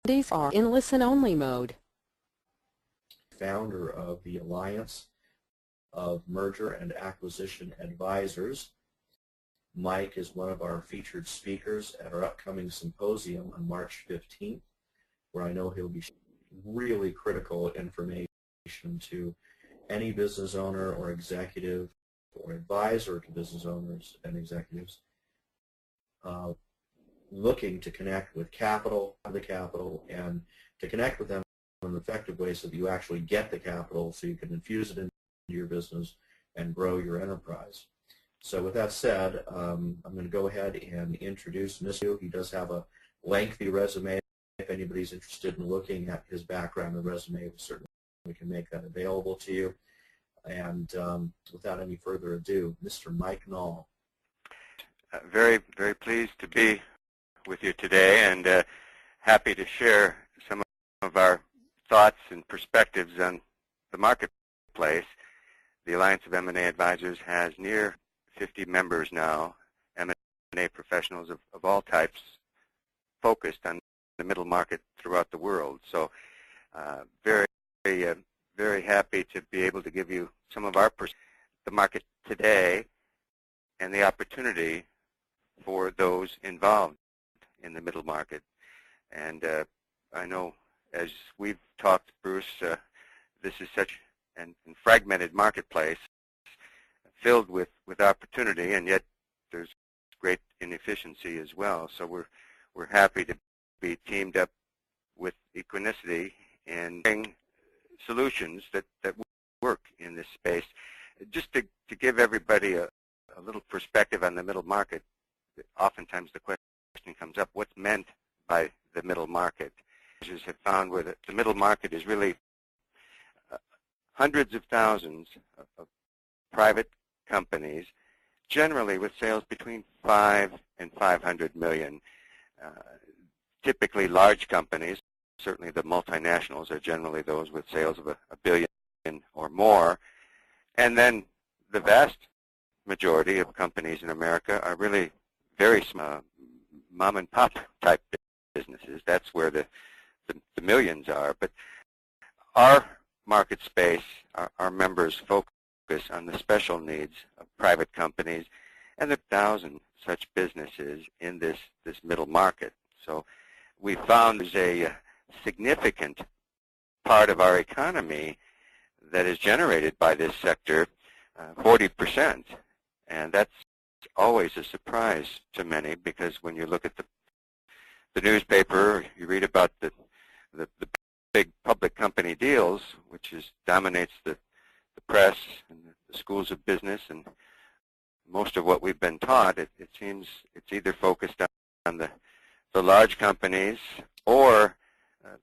These are in listen-only mode. Founder of the Alliance of Merger and Acquisition Advisors. Mike is one of our featured speakers at our upcoming symposium on March 15th, where I know he'll be really critical information to any business owner or executive or advisor to business owners and executives looking to connect with capital, and to connect with them in an effective way so that you actually get the capital so you can infuse it into your business and grow your enterprise. So with that said, I'm going to go ahead and introduce Mr. He does have a lengthy resume. If anybody's interested in looking at his background and resume, we certainly can make that available to you. And without any further ado, Mr. Mike Nall. Very, very pleased to be with you today, and happy to share some of our thoughts and perspectives on the marketplace. The Alliance of M&A Advisors has near 50 members now, M&A professionals of all types focused on the middle market throughout the world. So very happy to be able to give you some of our perspective on the market today and the opportunity for those involved in the middle market. And I know, as we've talked, Bruce, this is such an fragmented marketplace filled with opportunity, and yet there's great inefficiency as well. So we're happy to be teamed up with Equinicity and bring solutions that work in this space. Just to give everybody a little perspective on the middle market, oftentimes the question comes up, what's meant by the middle market? Advisors have found where the middle market is really hundreds of thousands of private companies, generally with sales between 5 and 500 million. Typically large companies, certainly the multinationals are generally those with sales of a billion or more. And then the vast majority of companies in America are really very small, mom and pop type businesses. That's where the millions are. But our market space, our members focus on the special needs of private companies, and there are 1,000 such businesses in this middle market. So we found there's a significant part of our economy that is generated by this sector, 40%, and that's always a surprise to many, because when you look at the newspaper, you read about the big public company deals, which dominates the press and the schools of business, and most of what we've been taught, it seems it's either focused on the large companies or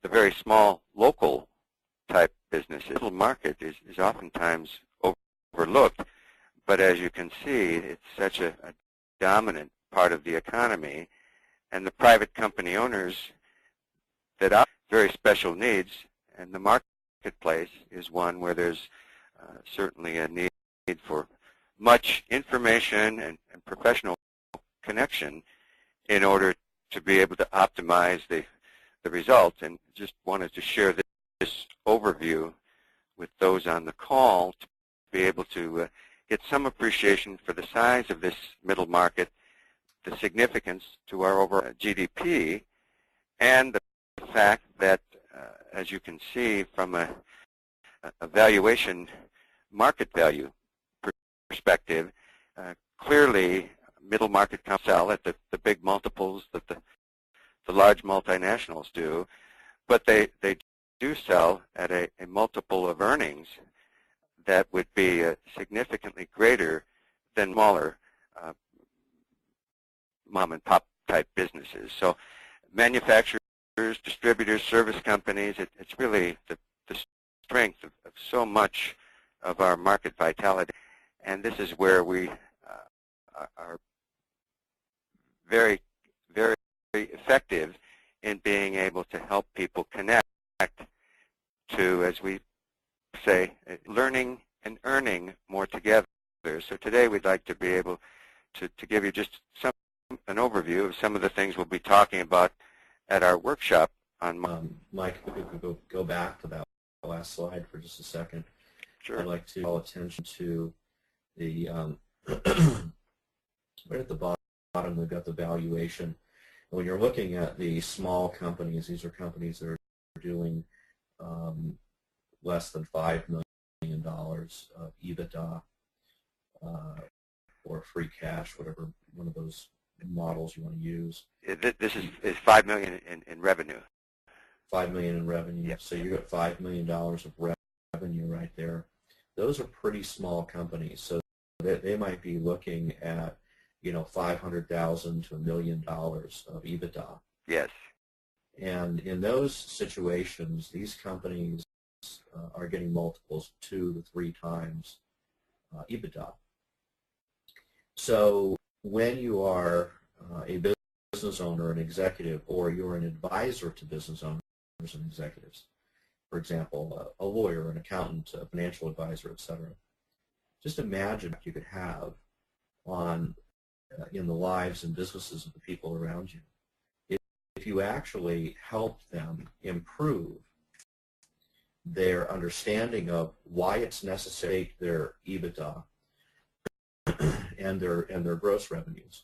the very small local type businesses. The middle market is oftentimes overlooked, but as you can see, it's such a dominant part of the economy, and the private company owners that have very special needs, and the marketplace is one where there's certainly a need for much information and professional connection in order to be able to optimize the results. And just wanted to share this overview with those on the call to be able to get some appreciation for the size of this middle market, the significance to our overall GDP, and the fact that, as you can see from a valuation market value perspective, clearly middle market companies sell at the big multiples that the large multinationals do, but they do sell at a multiple of earnings that would be significantly greater than smaller mom and pop type businesses. So manufacturers, distributors, service companies, it's really the strength of so much of our market vitality, and this is where we are very, very effective in being able to help people connect to, as we say, learning and earning more together. So today we'd like to be able to give you just an overview of some of the things we'll be talking about at our workshop on Mike, if we could go back to that last slide for just a second. Sure. I'd like to call attention to the right at the bottom. We've got the valuation. When you're looking at the small companies, these are companies that are doing less than $5 million of EBITDA or free cash, whatever one of those models you want to use. This is $5 million in revenue. $5 million in revenue. Yep. So you got $5 million of revenue right there. Those are pretty small companies. So they might be looking at, you know, $500,000 to $1 million of EBITDA. Yes. And in those situations, these companies are getting multiples 2 to 3 times EBITDA. So when you are a business owner, an executive, or you're an advisor to business owners and executives, for example, a lawyer, an accountant, a financial advisor, etc., just imagine what you could have on in the lives and businesses of the people around you if you actually help them improve their understanding of why it's necessary to take their EBITDA and their gross revenues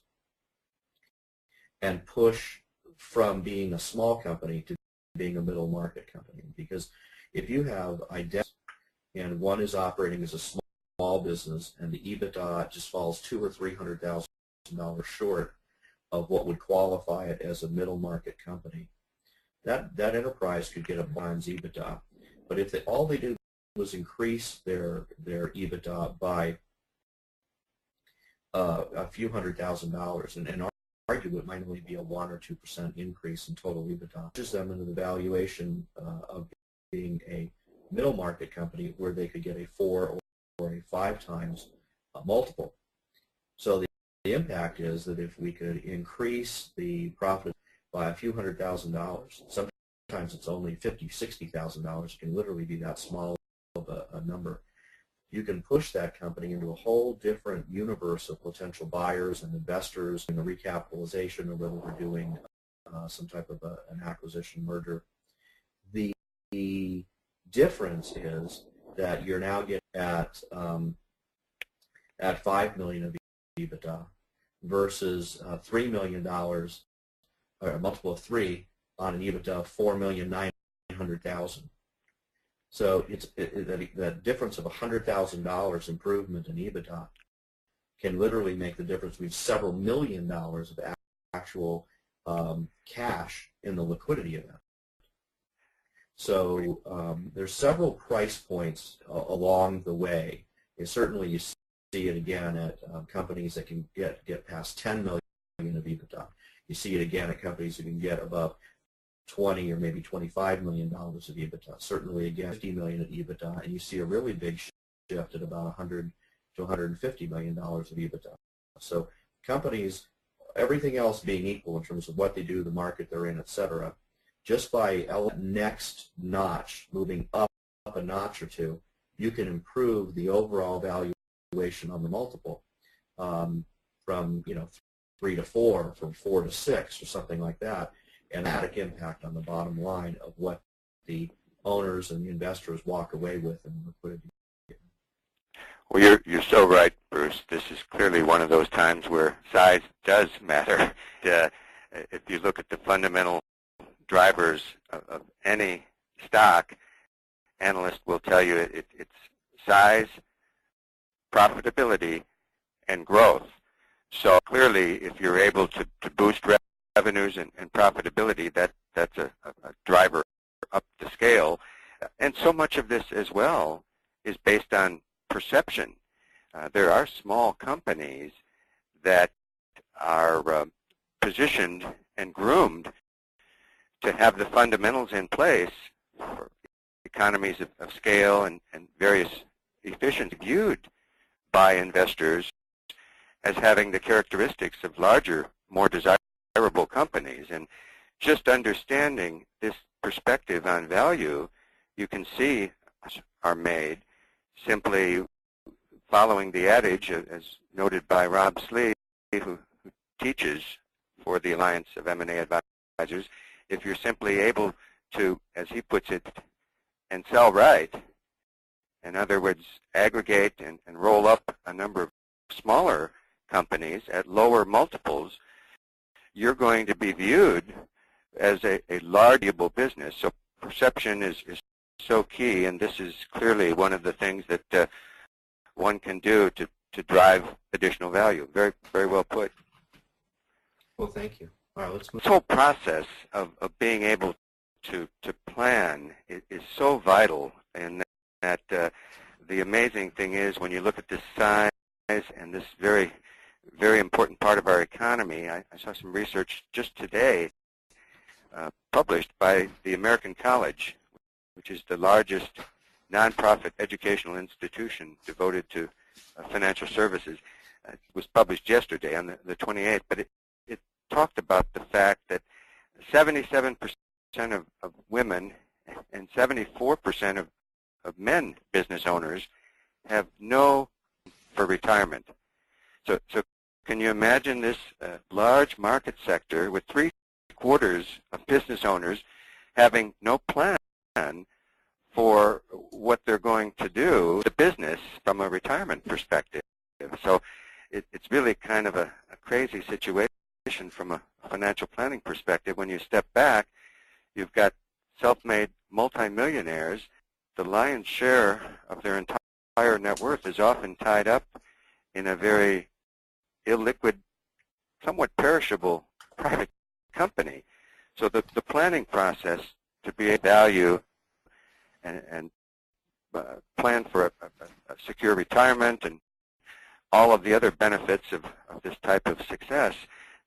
and push from being a small company to being a middle market company. Because if you have identity and one is operating as a small business and the EBITDA just falls $200,000 or $300,000 short of what would qualify it as a middle market company, that enterprise could get a times EBITDA. But if all they did was increase their EBITDA by a few $100,000, and argue it might only be a 1 or 2% increase in total EBITDA, pushes them into the valuation of being a middle market company where they could get a 4 or a 5 times multiple. So the impact is that if we could increase the profit by a few $100,000, sometimes it's only $50,000, $60,000. It can literally be that small of a number. You can push that company into a whole different universe of potential buyers and investors in a recapitalization, or whether we're doing some type of an acquisition merger. The difference is that you're now getting at $5 million of EBITDA versus $3 million, or a multiple of 3 on an EBITDA of $4,900,000. So it's that difference of $100,000 improvement in EBITDA can literally make the difference between several $1 million of actual cash in the liquidity event. So there's several price points along the way. And certainly you see it again at companies that can get past $10 million of EBITDA. You see it again at companies that can get above $20 or maybe $25 million of EBITDA. Certainly, again, $50 million of EBITDA, and you see a really big shift at about $100 to $150 million of EBITDA. So companies, everything else being equal in terms of what they do, the market they're in, etc., just by next notch, moving up a notch or two, you can improve the overall valuation on the multiple from 3 to 4, from 4 to 6, or something like that. And dramatic impact on the bottom line of what the owners and the investors walk away with in liquidity. Well, you're so right, Bruce. This is clearly one of those times where size does matter. If you look at the fundamental drivers of any stock, analysts will tell you it's size, profitability, and growth. So clearly, if you're able to boost revenues and profitability, that's a driver up the scale. And so much of this as well is based on perception. There are small companies that are positioned and groomed to have the fundamentals in place for economies of scale and various efficiency, viewed by investors as having the characteristics of larger, more desirable companies. And just understanding this perspective on value, you can see are made simply following the adage, as noted by Rob Slee, who teaches for the Alliance of M&A Advisors, if you're simply able to, as he puts it, and sell right, in other words, aggregate and roll up a number of smaller companies at lower multiples, you're going to be viewed as a largeable business. So perception is so key, and this is clearly one of the things that one can do to drive additional value. Very, very well put. Well, thank you. All right, let's move. This whole process of being able to plan is so vital, and that the amazing thing is when you look at this size and this very, very important part of our economy, I saw some research just today published by the American College, which is the largest nonprofit educational institution devoted to financial services. It was published yesterday on the 28th, but it talked about the fact that 77% of women and 74% of men business owners have no for retirement. So can you imagine this large market sector with 3/4 of business owners having no plan for what they're going to do, the business from a retirement perspective? So it's really kind of a crazy situation from a financial planning perspective. When you step back, you've got self-made multimillionaires. The lion's share of their entire net worth is often tied up in a very illiquid, somewhat perishable private company. So the planning process to be a value and plan for a secure retirement and all of the other benefits of this type of success,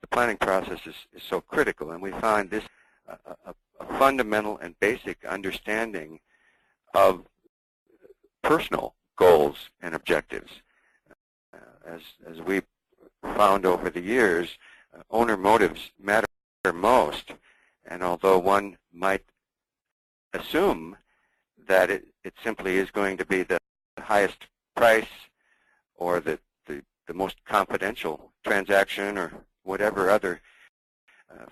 the planning process is so critical. And we find this a fundamental and basic understanding of personal goals and objectives. As we found over the years, owner motives matter most, and although one might assume that it simply is going to be the highest price or the most confidential transaction or whatever other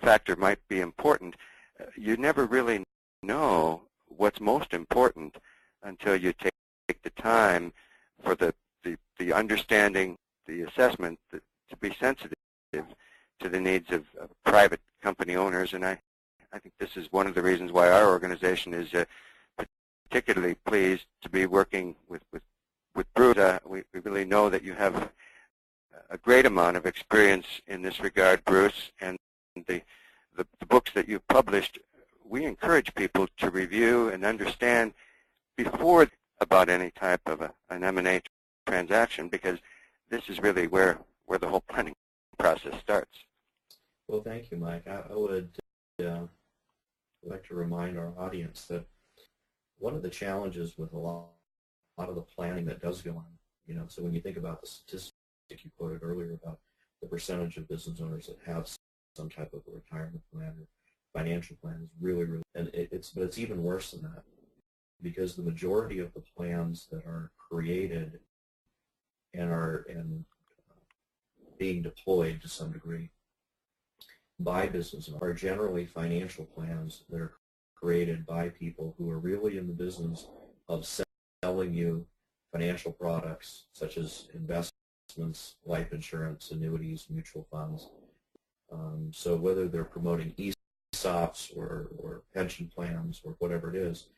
factor might be important, you never really know what's most important until you take the time for the understanding, the assessment to be sensitive to the needs of private company owners. And I think this is one of the reasons why our organization is particularly pleased to be working with Bruce. We really know that you have a great amount of experience in this regard, Bruce, and the books that you've published, we encourage people to review and understand before about any type of an M&A transaction, because this is really where the whole planning process starts. Well, thank you, Mike. I would like to remind our audience that one of the challenges with a lot of the planning that does go on, so when you think about the statistic you quoted earlier about the percentage of business owners that have some type of a retirement plan or financial plan is really, really, and but it's even worse than that, because the majority of the plans that are created and are being deployed to some degree by business owners are generally financial plans that are created by people who are really in the business of selling you financial products such as investments, life insurance, annuities, mutual funds. So whether they're promoting ESOPs or pension plans or whatever it is,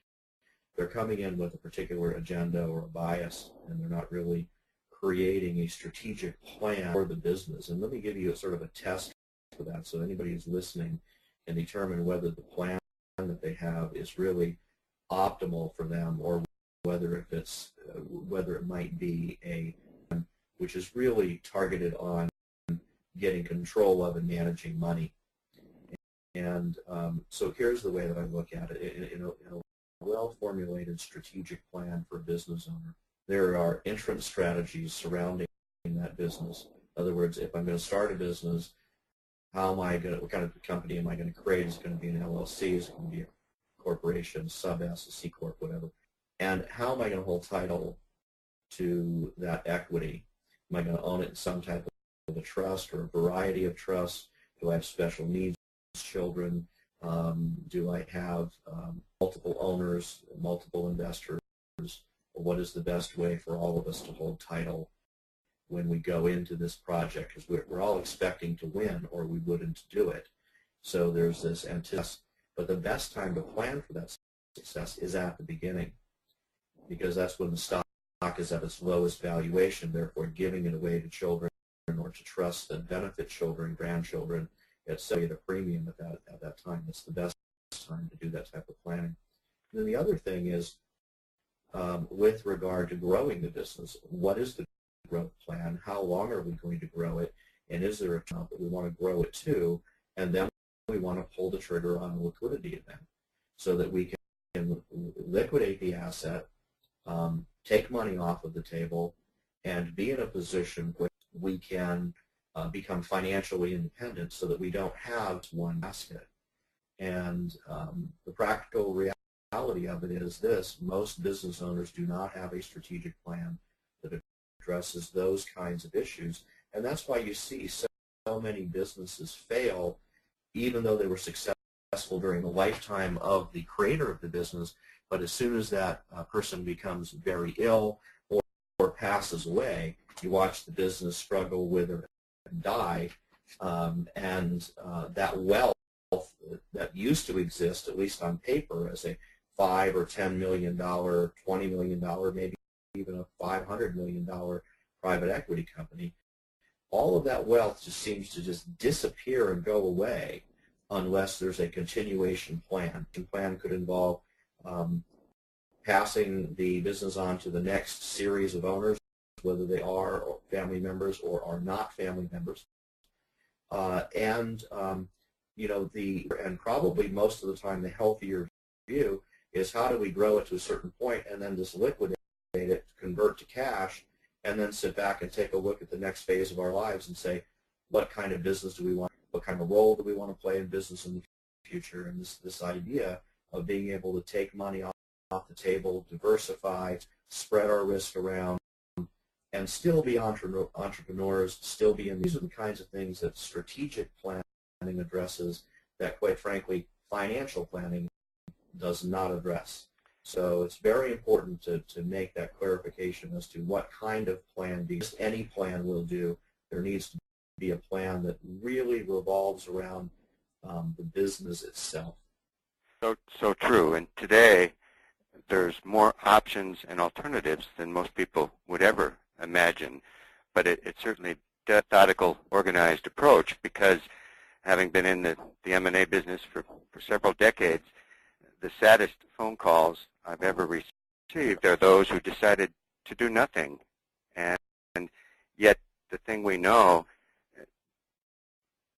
they're coming in with a particular agenda or a bias, and they're not really creating a strategic plan for the business. And let me give you a sort of a test for that, so anybody who's listening can determine whether the plan that they have is really optimal for them, or whether it might be a which is really targeted on getting control of and managing money. And so here's the way that I look at it. In a well-formulated strategic plan for a business owner, there are entrance strategies surrounding that business. In other words, if I'm going to start a business, what kind of company am I going to create? Is it going to be an LLC? Is it going to be a corporation, sub-S, a C Corp, whatever? And how am I going to hold title to that equity? Am I going to own it in some type of a trust or a variety of trusts? Do I have special needs children? Do I have multiple owners, multiple investors? What is the best way for all of us to hold title when we go into this project? Because we're all expecting to win or we wouldn't do it. So there's this anticipation. But the best time to plan for that success is at the beginning, because that's when the stock is at its lowest valuation. Therefore, giving it away to children or to trusts that benefit children, grandchildren, etc. at a premium at that time. It's the best time to do that type of planning. And then the other thing is, with regard to growing the business, what is the growth plan? How long are we going to grow it? And is there a time that we want to grow it to? And then we want to pull the trigger on a liquidity event so that we can liquidate the asset, take money off of the table, and be in a position where we can become financially independent so that we don't have one basket. And the practical reality of it is this: most business owners do not have a strategic plan that addresses those kinds of issues. And that's why you see so many businesses fail, even though they were successful during the lifetime of the creator of the business. But as soon as that person becomes very ill or passes away, you watch the business struggle, wither, and die. That wealth that used to exist, at least on paper, as a $5 or $10 million, $20 million, maybe even a $500 million private equity company, all of that wealth just seems to just disappear and go away unless there's a continuation plan. The plan could involve passing the business on to the next series of owners, whether they are family members or are not family members. And probably most of the time the healthier view is, how do we grow it to a certain point and then just liquidate it, convert to cash, and then sit back and take a look at the next phase of our lives and say, what kind of business do we want, what kind of role do we want to play in business in the future? And this idea of being able to take money off the table, diversify, spread our risk around, and still be entrepreneurs, still be in. These are the kinds of things that strategic planning addresses that, quite frankly, financial planning does not address. So it's very important to make that clarification as to what kind of plan. Because any plan will do, there needs to be a plan that really revolves around the business itself. So true. And today, there's more options and alternatives than most people would ever imagine. But it's certainly a methodical, organized approach, because having been in the M&A business for several decades, the saddest phone calls I've ever received are those who decided to do nothing. And yet the thing we know,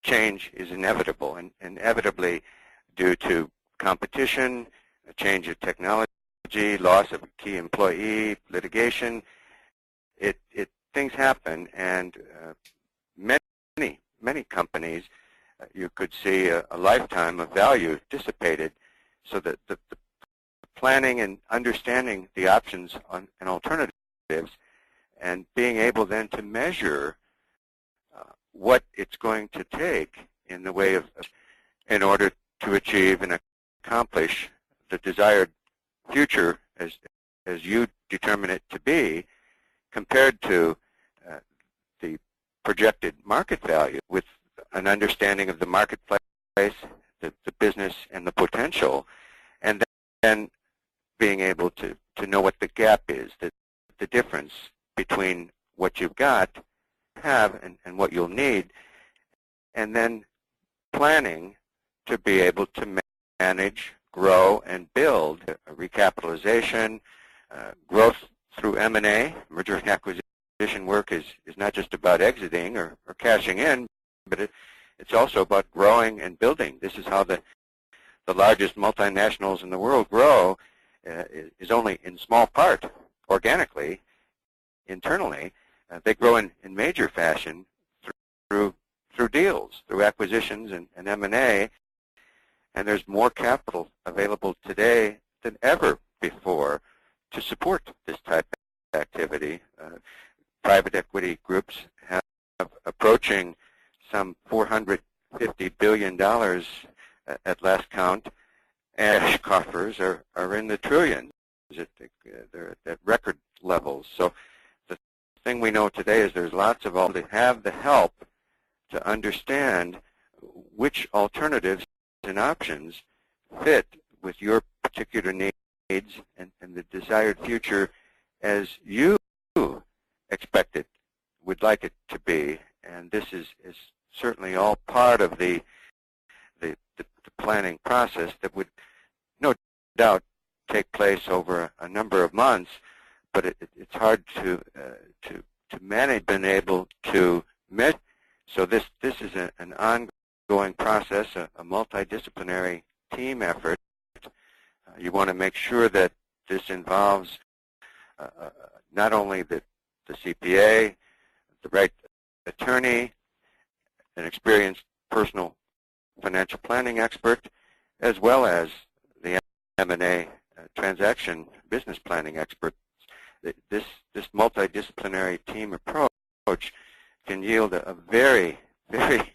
change is inevitable, and inevitably due to competition, a change of technology, loss of a key employee, litigation. Things happen, and many companies, you could see a lifetime of value dissipated. So that the planning and understanding the options and alternatives, and being able then to measure what it's going to take in the way of, in order to achieve and accomplish the desired future as you determine it to be, compared to the projected market value, with an understanding of the marketplace, the business, and the potential, and then being able to know what the gap is, the difference between what you've got, have, and what you'll need, and then planning to be able to manage, grow, and build a recapitalization, growth through M&A. Merger and acquisition work is not just about exiting or cashing in, but it's also about growing and building. This is how the largest multinationals in the world grow, is only in small part organically, internally. They grow in major fashion through deals, through acquisitions and M&A, and there's more capital available today than ever before to support this type of activity. Private equity groups have approaching some $450 billion at last count numbers are in the trillions. They're at record levels. So the thing we know today is there's lots of all to have the help to understand which alternatives and options fit with your particular needs and the desired future as you expect it, would like it to be. And this is certainly all part of the planning process that would no doubt take place over a number of months, but it's hard to manage being able to measure. So this is an ongoing process, a multidisciplinary team effort. You want to make sure that this involves not only the CPA, the right attorney, an experienced personal financial planning expert, as well as the M&A transaction business planning expert. This multidisciplinary team approach can yield a very, very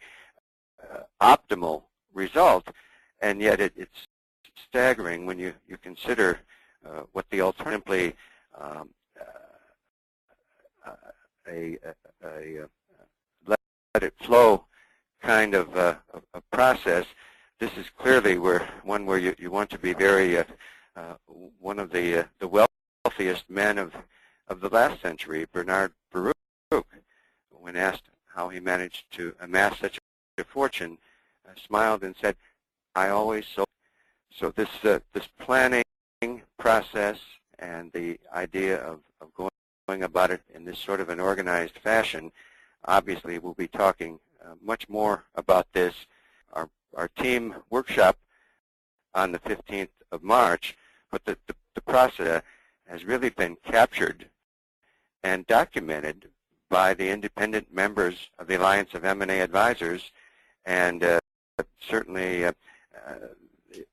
optimal result, and yet it's staggering when you consider what the alternatively let it flow kind of a process. This is clearly one where you want to be very one of the wealthiest men of the last century, Bernard Baruch, when asked how he managed to amass such a fortune, smiled and said, "I always sold." So this planning process and the idea of going about it in this sort of an organized fashion, obviously we'll be talking much more about this. Our team workshop on the 15th of March, but the process has really been captured and documented by the independent members of the Alliance of M&A Advisors, and certainly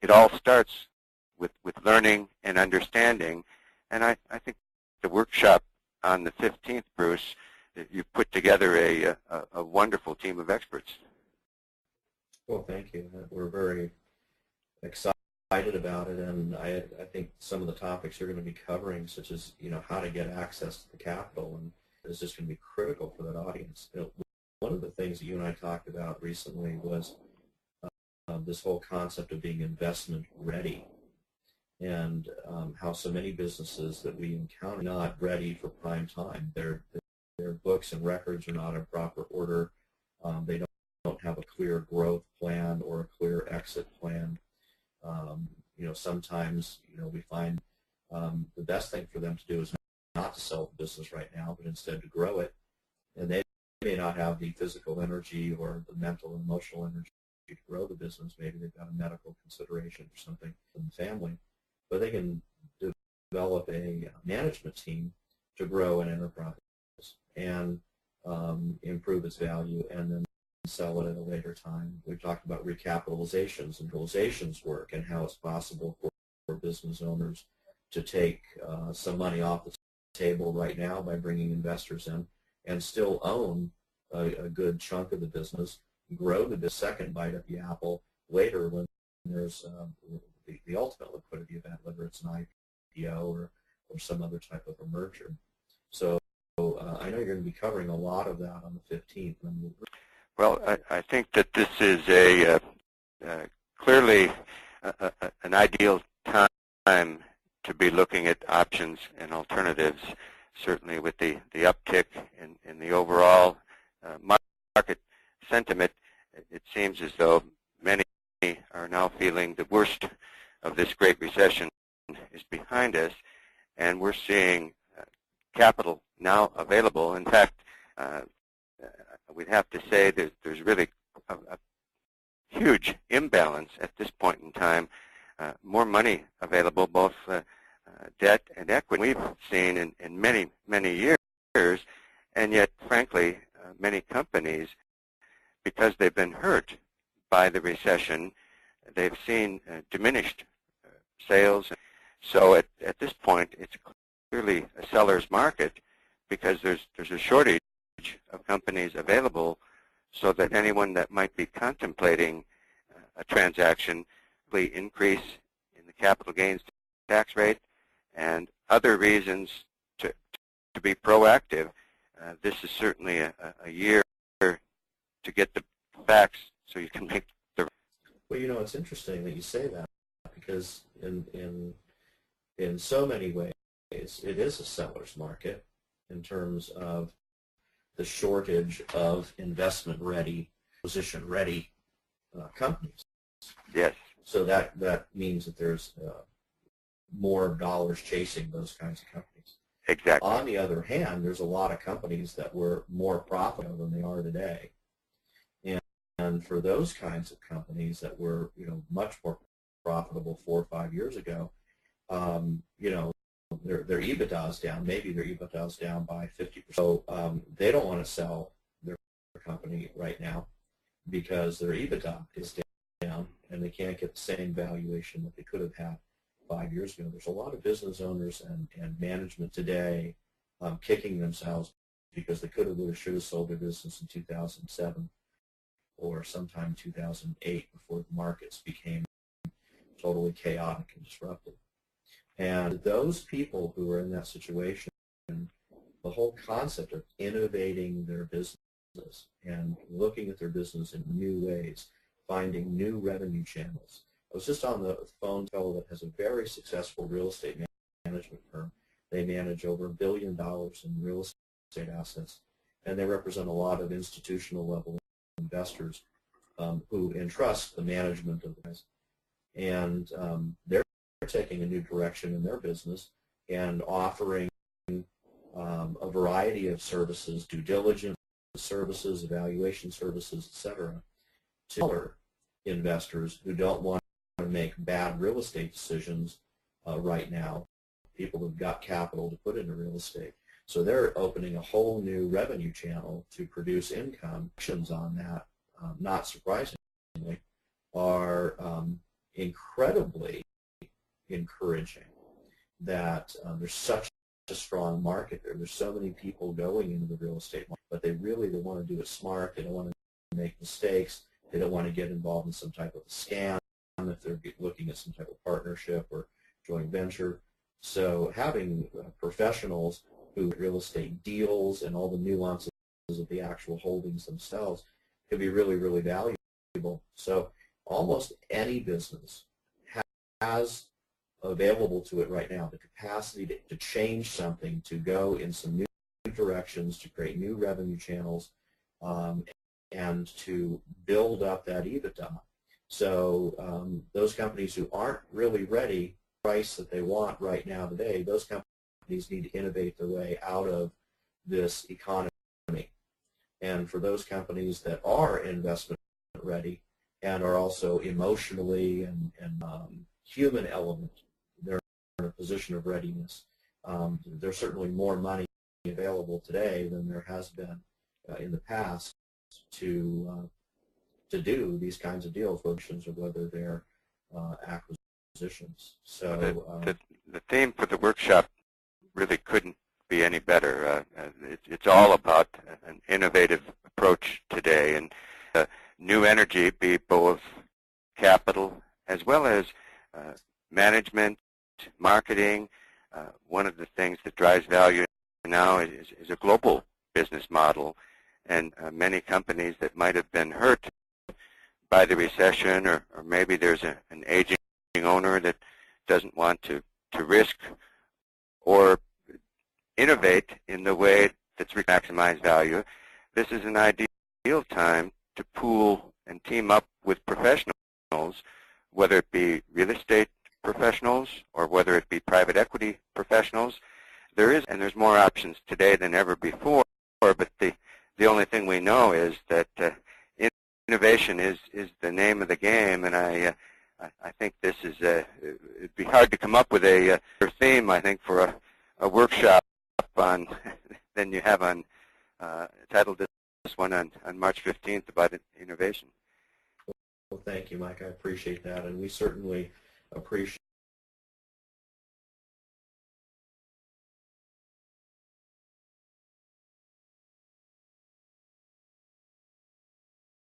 it all starts with learning and understanding, and I think the workshop on the 15th, Bruce, you've put together a wonderful team of experts. Well, thank you. We're very excited about it, and I think some of the topics you're going to be covering, such as how to get access to the capital, and is just going to be critical for that audience. One of the things that you and I talked about recently was this whole concept of being investment ready, and how so many businesses that we encounter are not ready for prime time. Their books and records are not in proper order. They don't have a clear growth plan or a clear exit plan. Sometimes we find the best thing for them to do is not to sell the business right now, but instead to grow it. And they may not have the physical energy or the mental and emotional energy to grow the business. Maybe they've got a medical consideration or something in the family, but they can develop a management team to grow an enterprise and improve its value and then sell it at a later time. We've talked about recapitalizations and utilizations work and how it's possible for business owners to take some money off the table right now by bringing investors in and still own a good chunk of the business, grow the second bite of the apple later when there's the ultimate liquidity event, whether it's an IPO or some other type of a merger. So I know you're going to be covering a lot of that on the 15th. Well, I think that this is a clearly an ideal time to be looking at options and alternatives, certainly with the uptick in the overall market sentiment. It seems as though many are now feeling the worst of this Great Recession is behind us, and we're seeing capital now available. In fact, we'd have to say that there's really a huge imbalance at this point in time. More money available, both debt and equity, we've seen in many, many years, and yet, frankly, many companies, because they've been hurt by the recession, they've seen diminished sales. So at this point, it's clearly a seller's market because there's a shortage of companies available, so that anyone that might be contemplating a transaction will increase in the the capital gains tax rate, and other reasons to be proactive, this is certainly a year to get the facts so you can make the. Well, you know, it's interesting that you say that, because in so many ways it is a seller's market in terms of the shortage of investment-ready, position-ready companies. Yes. So that means that there's more dollars chasing those kinds of companies. Exactly. On the other hand, there's a lot of companies that were more profitable than they are today. And for those kinds of companies that were, you know, much more profitable 4 or 5 years ago, you know, their EBITDA is down. Maybe their EBITDA is down by 50%. So they don't want to sell their company right now because their EBITDA is down and they can't get the same valuation that they could have had 5 years ago. There's a lot of business owners and management today kicking themselves because they could have, would have, should have sold their business in 2007 or sometime 2008 before the markets became totally chaotic and disrupted. And those people who are in that situation, the whole concept of innovating their business and looking at their business in new ways, finding new revenue channels. I was just on the phone with a fellow that has a very successful real estate management firm. They manage over $1 billion in real estate assets, and they represent a lot of institutional level investors who entrust the management of the business. And they're taking a new direction in their business and offering a variety of services, due diligence services, evaluation services, etc., to other investors who don't want to make bad real estate decisions right now, people who've got capital to put into real estate. So they're opening a whole new revenue channel to produce income. Actions on that, not surprisingly, are incredibly encouraging that there's such a strong market there. There's so many people going into the real estate market, but they want to do it smart. They don't want to make mistakes. They don't want to get involved in some type of a scam if they're looking at some type of partnership or joint venture. So having professionals who real estate deals and all the nuances of the actual holdings themselves can be really, really valuable. So almost any business has available to it right now the capacity to change something, to go in some new directions, to create new revenue channels, and to build up that EBITDA. So those companies who aren't really ready, price that they want right now today, those companies need to innovate their way out of this economy. And for those companies that are investment ready and are also emotionally and human element, they're in a position of readiness. There's certainly more money available today than there has been in the past to do these kinds of deals, whether they're acquisitions. So the theme for the workshop really couldn't be any better. It's all about an innovative approach today, and new energy, be both capital as well as management, marketing. One of the things that drives value now is a global business model, and many companies that might have been hurt by the recession, or maybe there's an aging owner that doesn't want to risk or innovate in the way that's to maximize value. This is an ideal time to pool and team up with professionals, whether it be real estate professionals or whether it be private equity professionals. There's more options today than ever before, but the only thing we know is that innovation is the name of the game, and I think this is it'd be hard to come up with a theme, I think, for a workshop on than you have on titled this one on March 15th about innovation. Well, thank you, Mike. I appreciate that, and we certainly appreciate